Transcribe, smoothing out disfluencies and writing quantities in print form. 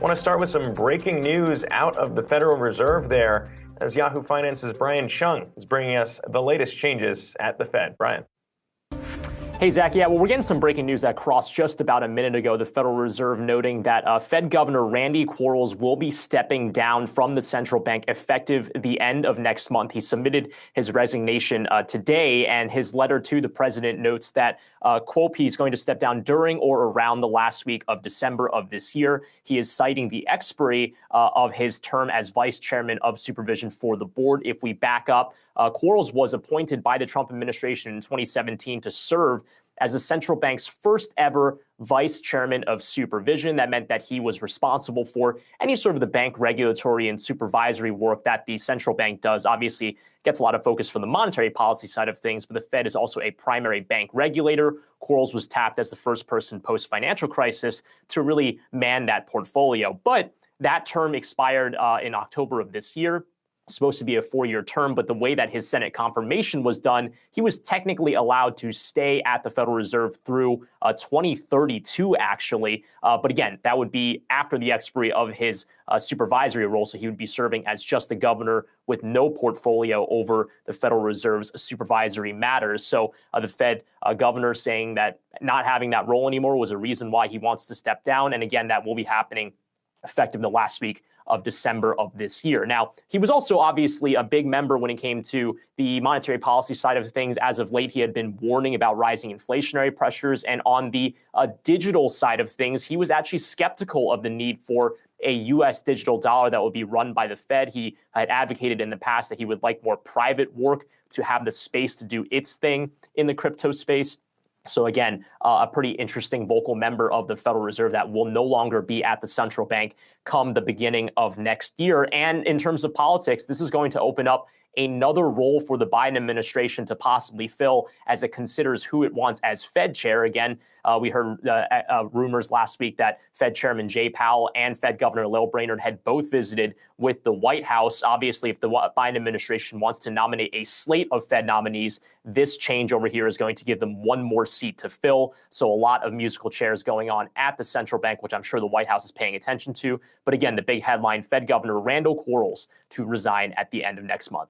Want to start with some breaking news out of the Federal Reserve there, as Yahoo Finance's Brian Cheung is bringing us the latest changes at the Fed. Brian. Hey, Zach. Yeah, well, we're getting some breaking news that crossed just about a minute ago. The Federal Reserve noting that Fed Governor Randal Quarles will be stepping down from the central bank effective the end of next month. He submitted his resignation today, and his letter to the president notes that, quote, he's going to step down during or around the last week of December of this year. He is citing the expiry of his term as vice chairman of supervision for the board. If we back up, Quarles was appointed by the Trump administration in 2017 to serve as the central bank's first ever vice chairman of supervision. That meant that he was responsible for any sort of the bank regulatory and supervisory work that the central bank does. Obviously, gets a lot of focus from the monetary policy side of things, but the Fed is also a primary bank regulator. Quarles was tapped as the first person post-financial crisis to really man that portfolio. But that term expired in October of this year. Supposed to be a 4-year term, but the way that his Senate confirmation was done, he was technically allowed to stay at the Federal Reserve through 2032, actually. But again, that would be after the expiry of his supervisory role, so he would be serving as just the governor with no portfolio over the Federal Reserve's supervisory matters. So the Fed governor saying that not having that role anymore was a reason why he wants to step down. And again, that will be happening effective the last week of December of this year. Now, he was also obviously a big member when it came to the monetary policy side of things. As of late, he had been warning about rising inflationary pressures. And on the digital side of things, he was actually skeptical of the need for a U.S. digital dollar that would be run by the Fed. He had advocated in the past that he would like more private work to have the space to do its thing in the crypto space. So again, a pretty interesting vocal member of the Federal Reserve that will no longer be at the central bank come the beginning of next year. And in terms of politics, this is going to open up another role for the Biden administration to possibly fill as it considers who it wants as Fed chair. Again, we heard rumors last week that Fed Chairman Jay Powell and Fed Governor Lael Brainerd had both visited with the White House. Obviously, if the Biden administration wants to nominate a slate of Fed nominees, this change over here is going to give them one more seat to fill. So a lot of musical chairs going on at the central bank, which I'm sure the White House is paying attention to. But again, the big headline, Fed Governor Randal Quarles to resign at the end of next month.